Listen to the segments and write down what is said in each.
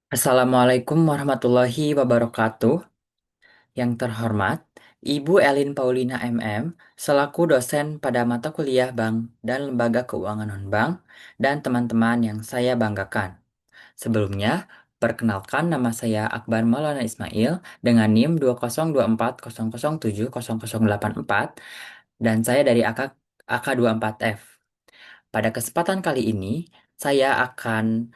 Assalamualaikum warahmatullahi wabarakatuh. Yang terhormat, Ibu Elin Paulina MM, selaku dosen pada mata kuliah Bank dan Lembaga Keuangan Non-Bank, dan teman-teman yang saya banggakan. Sebelumnya, perkenalkan nama saya Akbar Maulana Ismail dengan NIM 20240070084 dan saya dari AK24F. Pada kesempatan kali ini, saya akan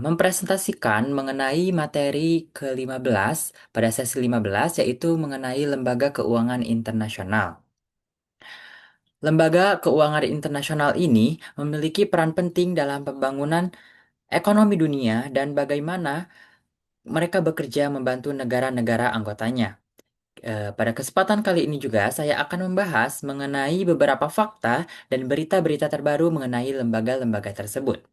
mempresentasikan mengenai materi ke-15 pada sesi 15, yaitu mengenai Lembaga Keuangan Internasional. Lembaga keuangan internasional ini memiliki peran penting dalam pembangunan ekonomi dunia dan bagaimana mereka bekerja membantu negara-negara anggotanya. Pada kesempatan kali ini juga saya akan membahas mengenai beberapa fakta dan berita-berita terbaru mengenai lembaga-lembaga tersebut.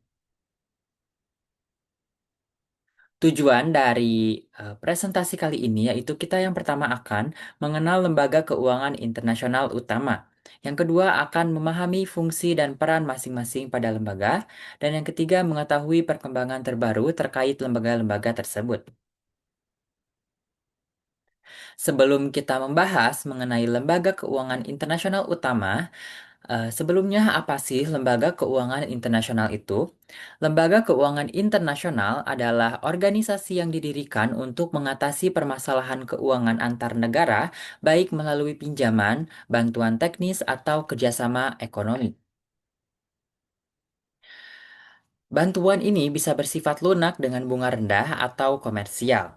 Tujuan dari presentasi kali ini yaitu kita yang pertama akan mengenal lembaga keuangan internasional utama. Yang kedua akan memahami fungsi dan peran masing-masing pada lembaga. Dan yang ketiga mengetahui perkembangan terbaru terkait lembaga-lembaga tersebut. Sebelum kita membahas mengenai lembaga keuangan internasional utama, sebelumnya, apa sih lembaga keuangan internasional itu? Lembaga keuangan internasional adalah organisasi yang didirikan untuk mengatasi permasalahan keuangan antar negara, baik melalui pinjaman, bantuan teknis, atau kerjasama ekonomi. Bantuan ini bisa bersifat lunak dengan bunga rendah atau komersial.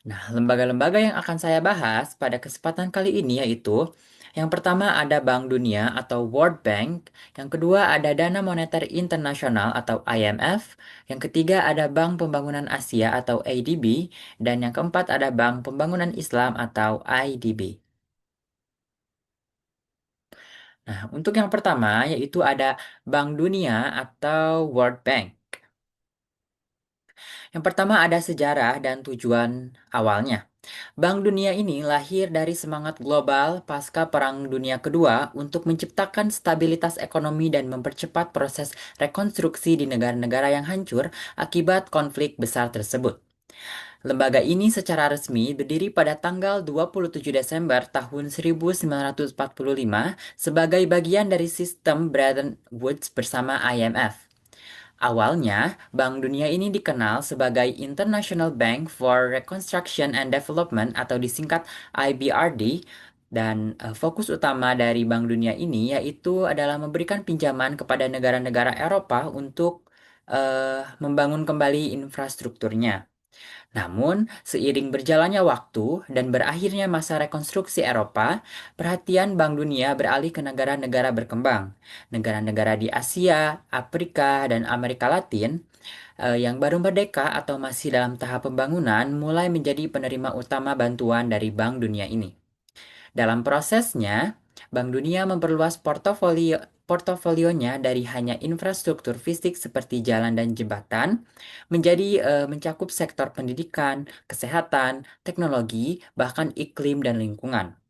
Nah, lembaga-lembaga yang akan saya bahas pada kesempatan kali ini yaitu yang pertama ada Bank Dunia atau World Bank, yang kedua ada Dana Moneter Internasional atau IMF, yang ketiga ada Bank Pembangunan Asia atau ADB, dan yang keempat ada Bank Pembangunan Islam atau IDB. Nah, untuk yang pertama yaitu ada Bank Dunia atau World Bank. Yang pertama ada sejarah dan tujuan awalnya. Bank Dunia ini lahir dari semangat global pasca Perang Dunia Kedua untuk menciptakan stabilitas ekonomi dan mempercepat proses rekonstruksi di negara-negara yang hancur akibat konflik besar tersebut. Lembaga ini secara resmi berdiri pada tanggal 27 Desember tahun 1945 sebagai bagian dari sistem Bretton Woods bersama IMF. Awalnya, Bank Dunia ini dikenal sebagai International Bank for Reconstruction and Development atau disingkat IBRD, dan fokus utama dari Bank Dunia ini yaitu adalah memberikan pinjaman kepada negara-negara Eropa untuk membangun kembali infrastrukturnya. Namun, seiring berjalannya waktu dan berakhirnya masa rekonstruksi Eropa, perhatian Bank Dunia beralih ke negara-negara berkembang. Negara-negara di Asia, Afrika, dan Amerika Latin yang baru merdeka atau masih dalam tahap pembangunan mulai menjadi penerima utama bantuan dari Bank Dunia ini. Dalam prosesnya, Bank Dunia memperluas portofolionya dari hanya infrastruktur fisik seperti jalan dan jembatan menjadi mencakup sektor pendidikan, kesehatan, teknologi, bahkan iklim dan lingkungan.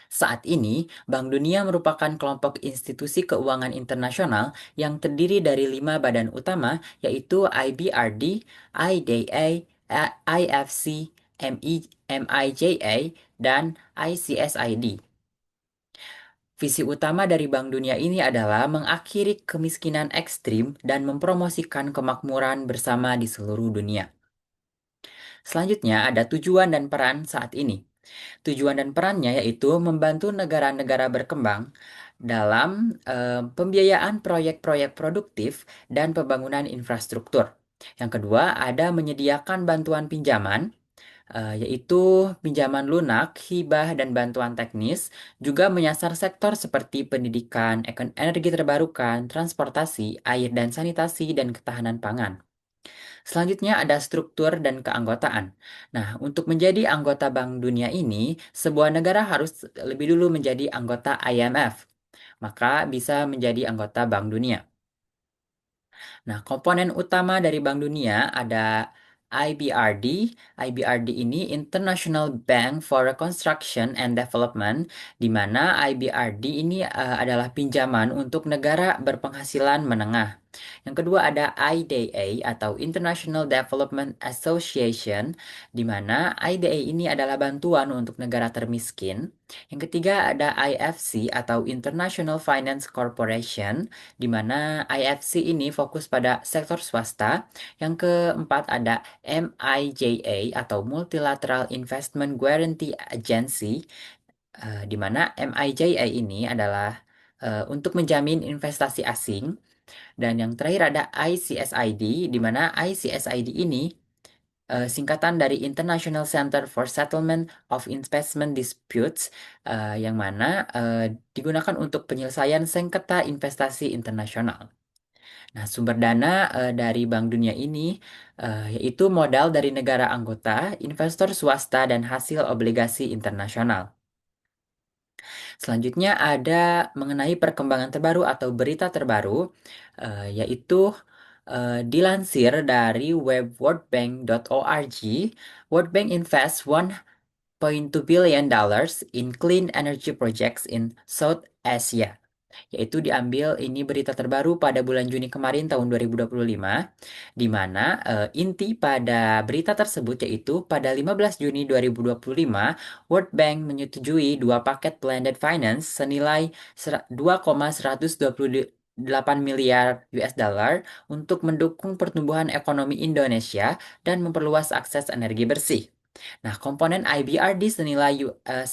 Saat ini, Bank Dunia merupakan kelompok institusi keuangan internasional yang terdiri dari 5 badan utama, yaitu IBRD, IDA, IFC, MIJA, dan ICSID. Visi utama dari Bank Dunia ini adalah mengakhiri kemiskinan ekstrim dan mempromosikan kemakmuran bersama di seluruh dunia. Selanjutnya ada tujuan dan peran saat ini. Tujuan dan perannya yaitu membantu negara-negara berkembang dalam pembiayaan proyek-proyek produktif dan pembangunan infrastruktur. Yang kedua, ada menyediakan bantuan pinjaman, yaitu pinjaman lunak, hibah, dan bantuan teknis, juga menyasar sektor seperti pendidikan, energi terbarukan, transportasi, air dan sanitasi, dan ketahanan pangan. Selanjutnya ada struktur dan keanggotaan. Nah, untuk menjadi anggota Bank Dunia ini, sebuah negara harus lebih dulu menjadi anggota IMF, maka bisa menjadi anggota Bank Dunia. Nah, komponen utama dari Bank Dunia ada IBRD. IBRD ini International Bank for Reconstruction and Development, di mana IBRD ini adalah pinjaman untuk negara berpenghasilan menengah. Yang kedua ada IDA atau International Development Association, di mana IDA ini adalah bantuan untuk negara termiskin. Yang ketiga ada IFC atau International Finance Corporation, di mana IFC ini fokus pada sektor swasta. Yang keempat ada MIJA atau Multilateral Investment Guarantee Agency, di mana MIJA ini adalah untuk menjamin investasi asing. Dan yang terakhir ada ICSID, di mana ICSID ini singkatan dari International Center for Settlement of Investment Disputes, yang mana digunakan untuk penyelesaian sengketa investasi internasional. Nah, sumber dana dari Bank Dunia ini yaitu modal dari negara anggota, investor swasta, dan hasil obligasi internasional. Selanjutnya ada mengenai perkembangan terbaru atau berita terbaru, yaitu dilansir dari web worldbank.org. World Bank invests $1.2 billion in clean energy projects in South Asia. Yaitu diambil ini berita terbaru pada bulan Juni kemarin tahun 2025, di mana inti pada berita tersebut yaitu pada 15 Juni 2025, World Bank menyetujui dua paket blended finance senilai 2,128 miliar US dollar untuk mendukung pertumbuhan ekonomi Indonesia dan memperluas akses energi bersih. Nah, komponen IBRD senilai 1,5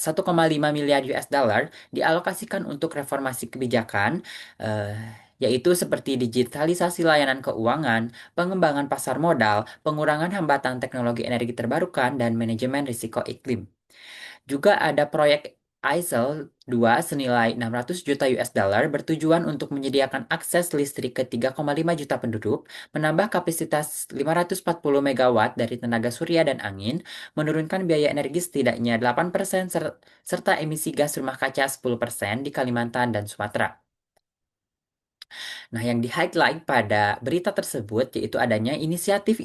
miliar US dollar dialokasikan untuk reformasi kebijakan, eh, yaitu seperti digitalisasi layanan keuangan, pengembangan pasar modal, pengurangan hambatan teknologi energi terbarukan, dan manajemen risiko iklim. Juga ada proyek ISIL 2 senilai 600 juta US dollar bertujuan untuk menyediakan akses listrik ke 3,5 juta penduduk, menambah kapasitas 540 megawatt dari tenaga surya dan angin, menurunkan biaya energi setidaknya 8% serta emisi gas rumah kaca 10% di Kalimantan dan Sumatera. Nah, yang di-highlight pada berita tersebut yaitu adanya inisiatif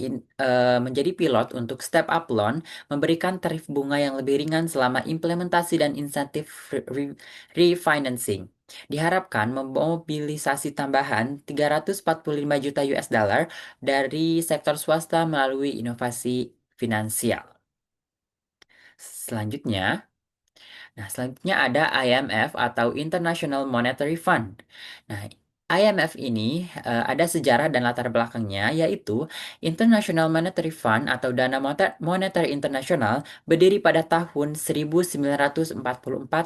menjadi pilot untuk step up loan, memberikan tarif bunga yang lebih ringan selama implementasi dan insentif refinancing. Diharapkan memobilisasi tambahan 345 juta US dollar dari sektor swasta melalui inovasi finansial. Selanjutnya ada IMF atau International Monetary Fund. Nah, IMF ini ada sejarah dan latar belakangnya, yaitu International Monetary Fund atau Dana Moneter Internasional berdiri pada tahun 1944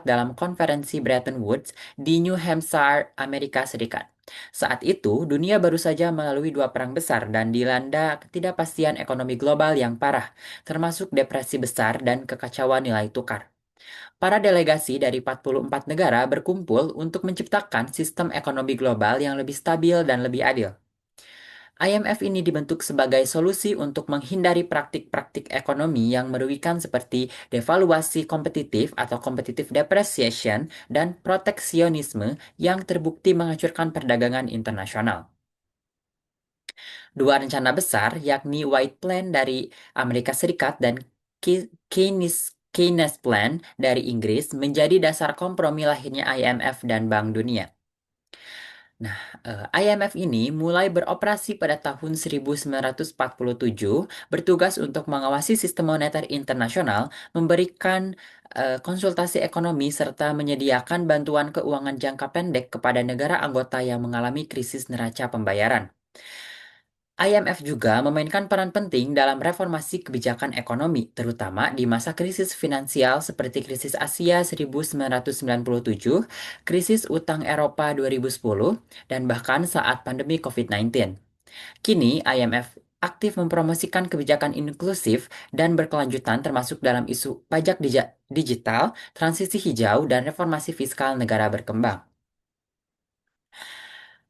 dalam konferensi Bretton Woods di New Hampshire, Amerika Serikat. Saat itu, dunia baru saja melalui dua perang besar dan dilanda ketidakpastian ekonomi global yang parah, termasuk depresi besar dan kekacauan nilai tukar. Para delegasi dari 44 negara berkumpul untuk menciptakan sistem ekonomi global yang lebih stabil dan lebih adil. IMF ini dibentuk sebagai solusi untuk menghindari praktik-praktik ekonomi yang merugikan seperti devaluasi kompetitif atau competitive depreciation dan proteksionisme yang terbukti menghancurkan perdagangan internasional. Dua rencana besar, yakni White Plan dari Amerika Serikat dan Keynes Plan dari Inggris, menjadi dasar kompromi lahirnya IMF dan Bank Dunia. Nah, IMF ini mulai beroperasi pada tahun 1947, bertugas untuk mengawasi sistem moneter internasional, memberikan konsultasi ekonomi, serta menyediakan bantuan keuangan jangka pendek kepada negara anggota yang mengalami krisis neraca pembayaran. IMF juga memainkan peran penting dalam reformasi kebijakan ekonomi, terutama di masa krisis finansial seperti krisis Asia 1997, krisis utang Eropa 2010, dan bahkan saat pandemi COVID-19. Kini, IMF aktif mempromosikan kebijakan inklusif dan berkelanjutan termasuk dalam isu pajak digital, transisi hijau, dan reformasi fiskal negara berkembang.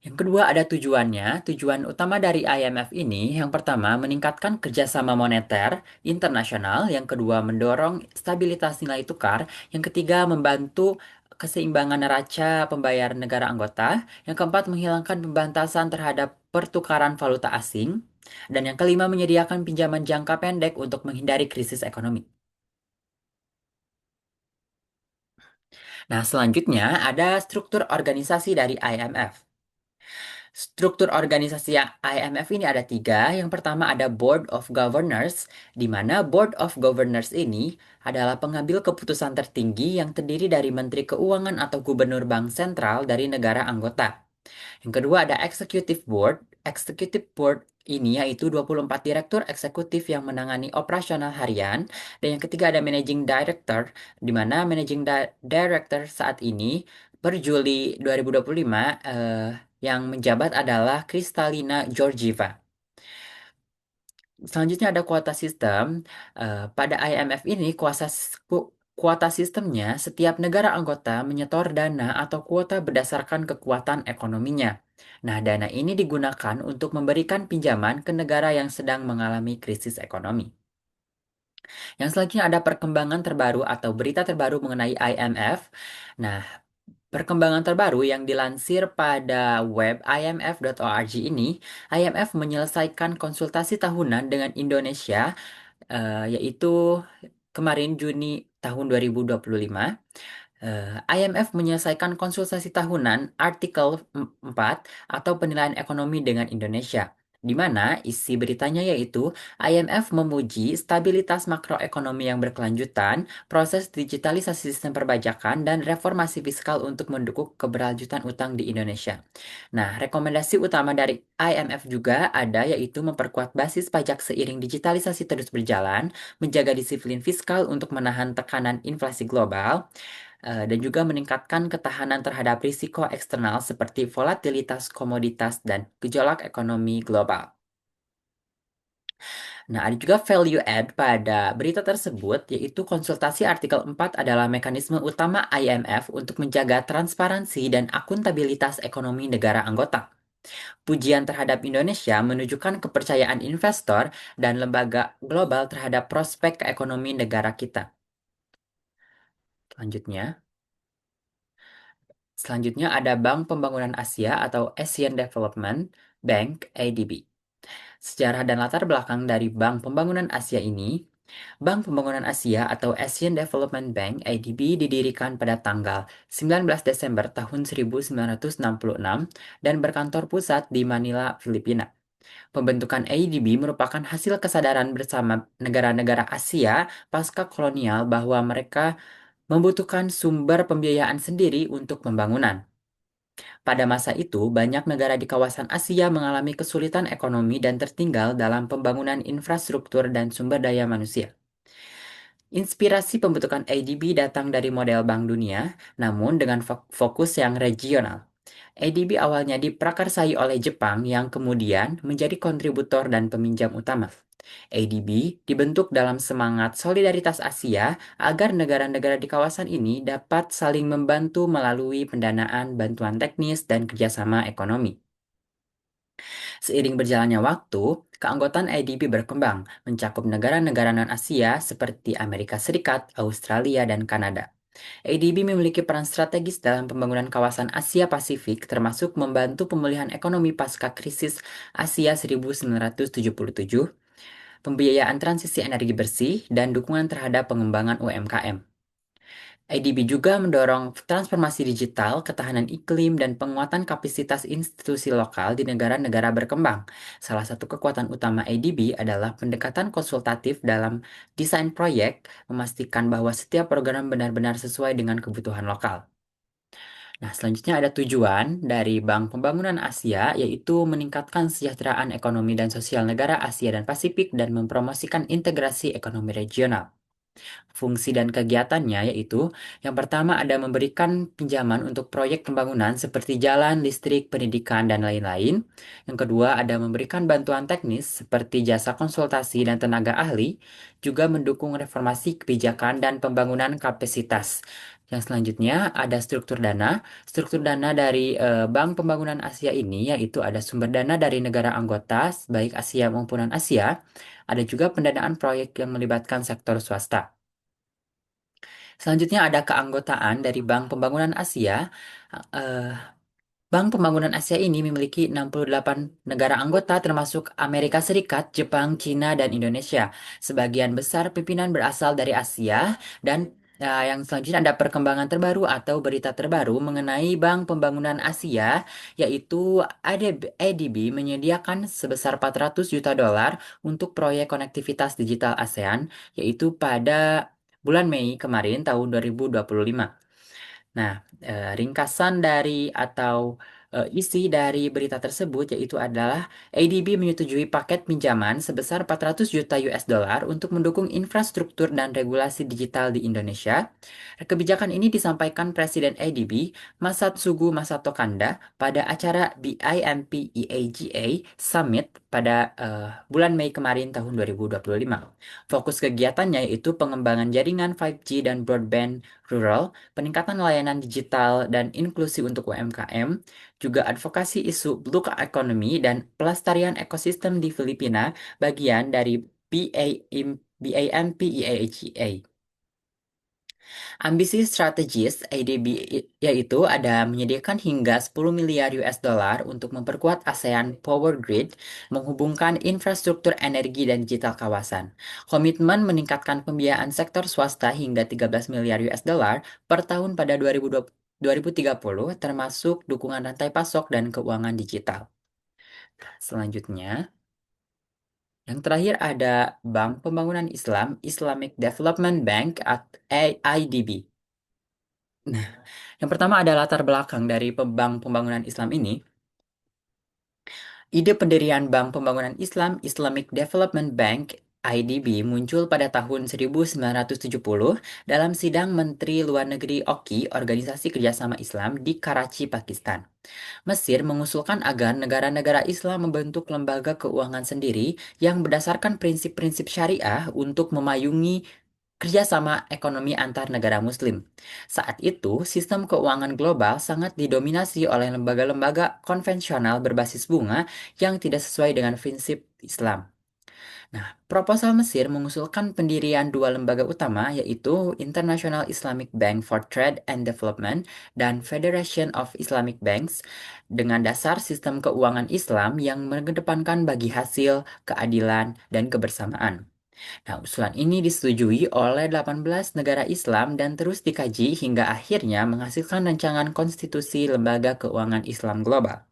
Yang kedua ada tujuannya. Tujuan utama dari IMF ini, yang pertama meningkatkan kerjasama moneter internasional, yang kedua mendorong stabilitas nilai tukar, yang ketiga membantu keseimbangan neraca pembayar negara anggota, yang keempat menghilangkan pembantasan terhadap pertukaran valuta asing, dan yang kelima menyediakan pinjaman jangka pendek untuk menghindari krisis ekonomi. Nah, selanjutnya ada struktur organisasi dari IMF. Struktur organisasi yang IMF ini ada tiga. Yang pertama ada Board of Governors, di mana Board of Governors ini adalah pengambil keputusan tertinggi yang terdiri dari Menteri Keuangan atau Gubernur Bank Sentral dari negara anggota. Yang kedua ada Executive Board. Executive Board ini yaitu 24 direktur eksekutif yang menangani operasional harian. Dan yang ketiga ada Managing Director, di mana Director saat ini per Juli 2025 yang menjabat adalah Kristalina Georgieva. Selanjutnya ada kuota sistem. Pada IMF ini kuota sistemnya setiap negara anggota menyetor dana atau kuota berdasarkan kekuatan ekonominya. Nah, dana ini digunakan untuk memberikan pinjaman ke negara yang sedang mengalami krisis ekonomi. Yang selanjutnya ada perkembangan terbaru atau berita terbaru mengenai IMF. Nah, perkembangan terbaru yang dilansir pada web imf.org ini, IMF menyelesaikan konsultasi tahunan dengan Indonesia, yaitu kemarin Juni tahun 2025. IMF menyelesaikan konsultasi tahunan artikel 4 atau penilaian ekonomi dengan Indonesia, di mana isi beritanya yaitu IMF memuji stabilitas makroekonomi yang berkelanjutan, proses digitalisasi sistem perbajakan, dan reformasi fiskal untuk mendukung keberlanjutan utang di Indonesia. Nah, rekomendasi utama dari IMF juga ada yaitu memperkuat basis pajak seiring digitalisasi terus berjalan, menjaga disiplin fiskal untuk menahan tekanan inflasi global, dan juga meningkatkan ketahanan terhadap risiko eksternal seperti volatilitas komoditas dan gejolak ekonomi global. Nah, ada juga value add pada berita tersebut, yaitu konsultasi artikel 4 adalah mekanisme utama IMF untuk menjaga transparansi dan akuntabilitas ekonomi negara anggota. Pujian terhadap Indonesia menunjukkan kepercayaan investor dan lembaga global terhadap prospek ekonomi negara kita. Selanjutnya. Selanjutnya ada Bank Pembangunan Asia atau Asian Development Bank ADB. Sejarah dan latar belakang dari Bank Pembangunan Asia ini, Bank Pembangunan Asia atau Asian Development Bank ADB didirikan pada tanggal 19 Desember tahun 1966 dan berkantor pusat di Manila, Filipina. Pembentukan ADB merupakan hasil kesadaran bersama negara-negara Asia pasca kolonial bahwa mereka membutuhkan sumber pembiayaan sendiri untuk pembangunan. Pada masa itu, banyak negara di kawasan Asia mengalami kesulitan ekonomi dan tertinggal dalam pembangunan infrastruktur dan sumber daya manusia. Inspirasi pembentukan ADB datang dari model Bank Dunia, namun dengan fokus yang regional. ADB awalnya diprakarsai oleh Jepang yang kemudian menjadi kontributor dan peminjam utama. ADB dibentuk dalam semangat solidaritas Asia agar negara-negara di kawasan ini dapat saling membantu melalui pendanaan, bantuan teknis, dan kerjasama ekonomi. Seiring berjalannya waktu, keanggotaan IDB berkembang, mencakup negara-negara non-Asia seperti Amerika Serikat, Australia, dan Kanada. ADB memiliki peran strategis dalam pembangunan kawasan Asia Pasifik, termasuk membantu pemulihan ekonomi pasca krisis Asia 1977, pembiayaan transisi energi bersih, dan dukungan terhadap pengembangan UMKM. IDB juga mendorong transformasi digital, ketahanan iklim, dan penguatan kapasitas institusi lokal di negara-negara berkembang. Salah satu kekuatan utama IDB adalah pendekatan konsultatif dalam desain proyek, memastikan bahwa setiap program benar-benar sesuai dengan kebutuhan lokal. Nah, selanjutnya ada tujuan dari Bank Pembangunan Asia, yaitu meningkatkan kesejahteraan ekonomi dan sosial negara Asia dan Pasifik dan mempromosikan integrasi ekonomi regional. Fungsi dan kegiatannya yaitu yang pertama ada memberikan pinjaman untuk proyek pembangunan seperti jalan, listrik, pendidikan, dan lain-lain. Yang kedua ada memberikan bantuan teknis seperti jasa konsultasi dan tenaga ahli, juga mendukung reformasi kebijakan dan pembangunan kapasitas. Yang selanjutnya ada struktur dana. Struktur dana dari Bank Pembangunan Asia ini yaitu ada sumber dana dari negara anggota, baik Asia maupun non-Asia. Ada juga pendanaan proyek yang melibatkan sektor swasta. Selanjutnya ada keanggotaan dari Bank Pembangunan Asia. Eh, Bank Pembangunan Asia ini memiliki 68 negara anggota termasuk Amerika Serikat, Jepang, Cina, dan Indonesia. Sebagian besar pimpinan berasal dari Asia dan Nah, yang selanjutnya ada perkembangan terbaru atau berita terbaru mengenai Bank Pembangunan Asia, yaitu ADB menyediakan sebesar 400 juta dolar untuk proyek konektivitas digital ASEAN, yaitu pada bulan Mei kemarin tahun 2025. Nah, ringkasan dari atau isi dari berita tersebut yaitu adalah ADB menyetujui paket pinjaman sebesar 400 juta US dollar untuk mendukung infrastruktur dan regulasi digital di Indonesia. Kebijakan ini disampaikan Presiden ADB Masatsugu Masato Kanda pada acara BIMPEAGA Summit pada bulan Mei kemarin tahun 2025. Fokus kegiatannya yaitu pengembangan jaringan 5G dan broadband rural, peningkatan layanan digital dan inklusi untuk UMKM, juga advokasi isu blue economy dan pelestarian ekosistem di Filipina, bagian dari BAMPEAGA. Ambisi strategis ADB yaitu ada menyediakan hingga 10 miliar US dollar untuk memperkuat ASEAN Power Grid, menghubungkan infrastruktur energi dan digital kawasan. Komitmen meningkatkan pembiayaan sektor swasta hingga 13 miliar US dollar per tahun pada 2030, termasuk dukungan rantai pasok dan keuangan digital. Selanjutnya, yang terakhir ada Bank Pembangunan Islam, Islamic Development Bank atau IDB. Nah, yang pertama ada latar belakang dari Bank Pembangunan Islam ini. Ide pendirian Bank Pembangunan Islam, Islamic Development Bank, IDB, muncul pada tahun 1970 dalam sidang Menteri Luar Negeri OKI, Organisasi Kerjasama Islam, di Karachi, Pakistan. Mesir mengusulkan agar negara-negara Islam membentuk lembaga keuangan sendiri yang berdasarkan prinsip-prinsip syariah untuk memayungi kerjasama ekonomi antar negara Muslim. Saat itu, sistem keuangan global sangat didominasi oleh lembaga-lembaga konvensional berbasis bunga yang tidak sesuai dengan prinsip Islam. Nah, proposal Mesir mengusulkan pendirian dua lembaga utama, yaitu International Islamic Bank for Trade and Development dan Federation of Islamic Banks, dengan dasar sistem keuangan Islam yang mengedepankan bagi hasil, keadilan, dan kebersamaan. Nah, usulan ini disetujui oleh 18 negara Islam dan terus dikaji hingga akhirnya menghasilkan rancangan konstitusi Lembaga Keuangan Islam Global.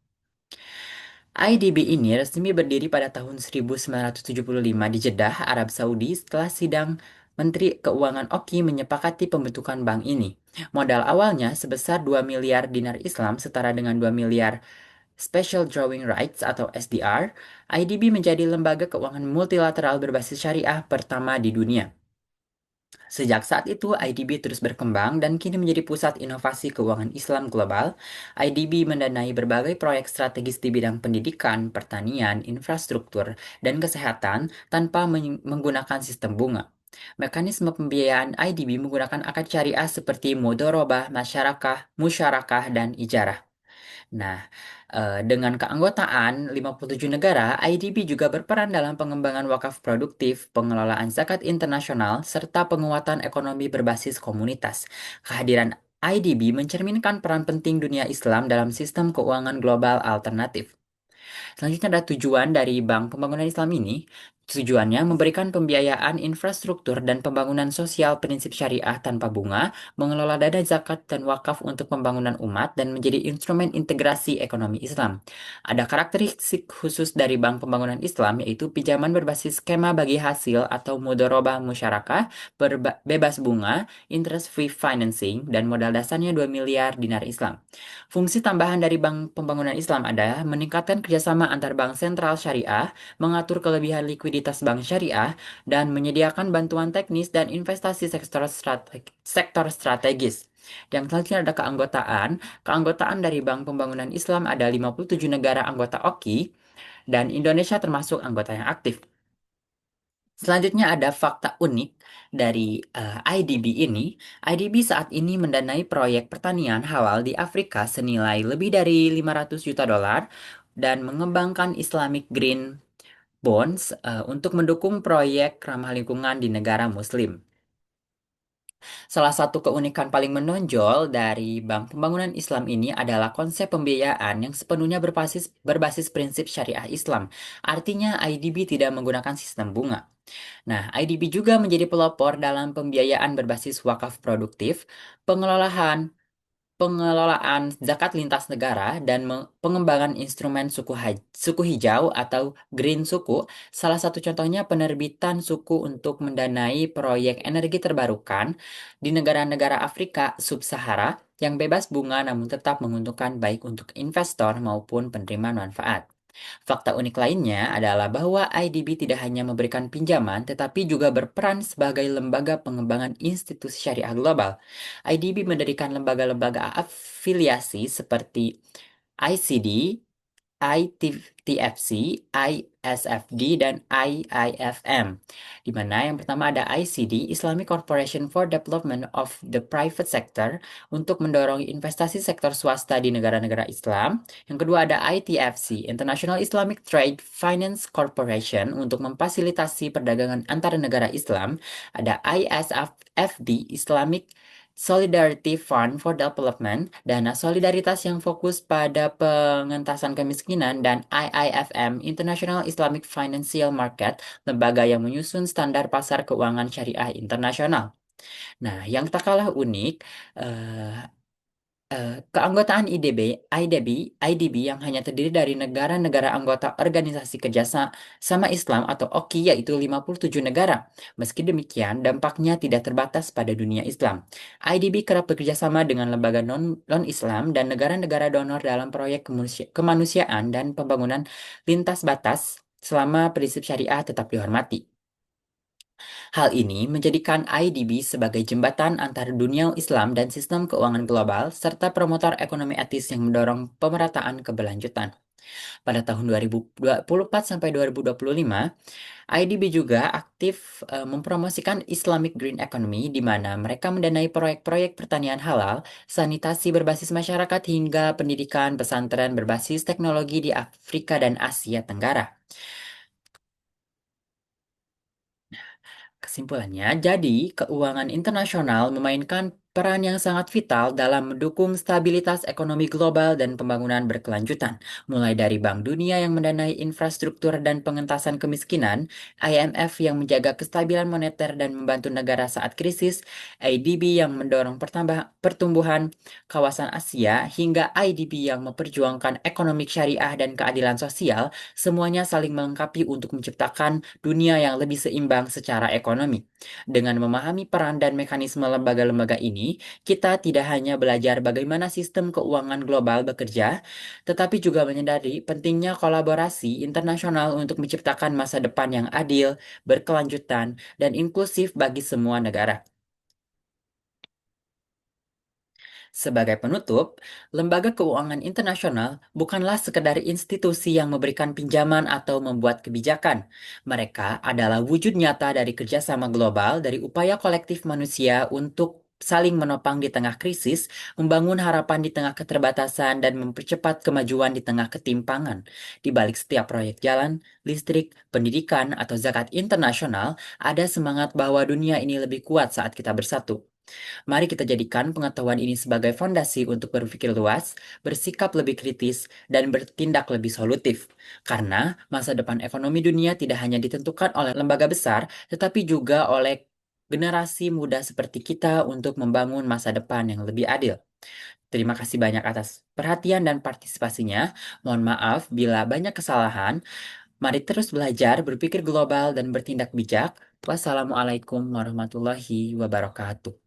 IDB ini resmi berdiri pada tahun 1975 di Jeddah, Arab Saudi setelah sidang Menteri Keuangan OKI menyepakati pembentukan bank ini. Modal awalnya sebesar 2 miliar dinar Islam setara dengan 2 miliar Special Drawing Rights atau SDR. IDB menjadi lembaga keuangan multilateral berbasis syariah pertama di dunia. Sejak saat itu, IDB terus berkembang dan kini menjadi pusat inovasi keuangan Islam global. IDB mendanai berbagai proyek strategis di bidang pendidikan, pertanian, infrastruktur, dan kesehatan tanpa menggunakan sistem bunga. Mekanisme pembiayaan IDB menggunakan akad syariah seperti mudorobah, musyarakah, dan ijarah. Nah, dengan keanggotaan 57 negara, IDB juga berperan dalam pengembangan wakaf produktif, pengelolaan zakat internasional, serta penguatan ekonomi berbasis komunitas. Kehadiran IDB mencerminkan peran penting dunia Islam dalam sistem keuangan global alternatif. Selanjutnya ada tujuan dari Bank Pembangunan Islam ini. Tujuannya memberikan pembiayaan infrastruktur dan pembangunan sosial prinsip syariah tanpa bunga, mengelola dana zakat dan wakaf untuk pembangunan umat, dan menjadi instrumen integrasi ekonomi Islam. Ada karakteristik khusus dari Bank Pembangunan Islam, yaitu pinjaman berbasis skema bagi hasil atau mudorobah musyarakah, bebas bunga, interest-free financing, dan modal dasarnya 2 miliar dinar Islam. Fungsi tambahan dari Bank Pembangunan Islam adalah meningkatkan kerjasama antar bank sentral syariah, mengatur kelebihan likuiditas bank syariah, dan menyediakan bantuan teknis dan investasi sektor strategis. Yang selanjutnya ada keanggotaan. Keanggotaan dari Bank Pembangunan Islam ada 57 negara anggota OKI, dan Indonesia termasuk anggota yang aktif. Selanjutnya ada fakta unik dari IDB ini. IDB saat ini mendanai proyek pertanian halal di Afrika senilai lebih dari 500 juta dolar dan mengembangkan Islamic Green Bonds untuk mendukung proyek ramah lingkungan di negara Muslim. Salah satu keunikan paling menonjol dari Bank Pembangunan Islam ini adalah konsep pembiayaan yang sepenuhnya berbasis prinsip syariah Islam. Artinya IDB tidak menggunakan sistem bunga. Nah, IDB juga menjadi pelopor dalam pembiayaan berbasis wakaf produktif, pengelolaan pengelolaan zakat lintas negara dan pengembangan instrumen suku hijau atau green suku. Salah satu contohnya penerbitan suku untuk mendanai proyek energi terbarukan di negara-negara Afrika sub-Sahara yang bebas bunga namun tetap menguntungkan baik untuk investor maupun penerima manfaat. Fakta unik lainnya adalah bahwa IDB tidak hanya memberikan pinjaman, tetapi juga berperan sebagai lembaga pengembangan institusi syariah global. IDB mendirikan lembaga-lembaga afiliasi seperti ICD, ITFC, ISFD, dan IIFM. Di mana yang pertama ada ICD, Islamic Corporation for Development of the Private Sector, untuk mendorong investasi sektor swasta di negara-negara Islam. Yang kedua ada ITFC, International Islamic Trade Finance Corporation, untuk memfasilitasi perdagangan antara negara Islam. Ada ISFD, Islamic Solidarity Fund for Development, dana solidaritas yang fokus pada pengentasan kemiskinan, dan IIFM, International Islamic Financial Market, lembaga yang menyusun standar pasar keuangan syariah internasional. Nah, yang tak kalah unik, eh, keanggotaan IDB yang hanya terdiri dari negara-negara anggota Organisasi Kerjasama Islam atau OKI, yaitu 57 negara. Meski demikian, dampaknya tidak terbatas pada dunia Islam. IDB kerap bekerja sama dengan lembaga non-Islam dan negara-negara donor dalam proyek kemanusiaan dan pembangunan lintas batas selama prinsip syariah tetap dihormati. Hal ini menjadikan IDB sebagai jembatan antara dunia Islam dan sistem keuangan global, serta promotor ekonomi etis yang mendorong pemerataan keberlanjutan. Pada tahun 2024 sampai 2025, IDB juga aktif mempromosikan Islamic Green Economy, di mana mereka mendanai proyek-proyek pertanian halal, sanitasi berbasis masyarakat, hingga pendidikan pesantren berbasis teknologi di Afrika dan Asia Tenggara. Kesimpulannya, jadi keuangan internasional memainkan peran yang sangat vital dalam mendukung stabilitas ekonomi global dan pembangunan berkelanjutan. Mulai dari Bank Dunia yang mendanai infrastruktur dan pengentasan kemiskinan, IMF yang menjaga kestabilan moneter dan membantu negara saat krisis, ADB yang mendorong pertumbuhan kawasan Asia, hingga IDB yang memperjuangkan ekonomi syariah dan keadilan sosial, semuanya saling melengkapi untuk menciptakan dunia yang lebih seimbang secara ekonomi. Dengan memahami peran dan mekanisme lembaga-lembaga ini, kita tidak hanya belajar bagaimana sistem keuangan global bekerja, tetapi juga menyadari pentingnya kolaborasi internasional untuk menciptakan masa depan yang adil, berkelanjutan, dan inklusif bagi semua negara. Sebagai penutup, lembaga keuangan internasional bukanlah sekedar institusi yang memberikan pinjaman atau membuat kebijakan. Mereka adalah wujud nyata dari kerjasama global, dari upaya kolektif manusia untuk saling menopang di tengah krisis, membangun harapan di tengah keterbatasan, dan mempercepat kemajuan di tengah ketimpangan. Di balik setiap proyek jalan, listrik, pendidikan, atau zakat internasional, ada semangat bahwa dunia ini lebih kuat saat kita bersatu. Mari kita jadikan pengetahuan ini sebagai fondasi untuk berpikir luas, bersikap lebih kritis, dan bertindak lebih solutif. Karena masa depan ekonomi dunia tidak hanya ditentukan oleh lembaga besar, tetapi juga oleh generasi muda seperti kita untuk membangun masa depan yang lebih adil. Terima kasih banyak atas perhatian dan partisipasinya. Mohon maaf bila banyak kesalahan. Mari terus belajar, berpikir global, dan bertindak bijak. Wassalamualaikum warahmatullahi wabarakatuh.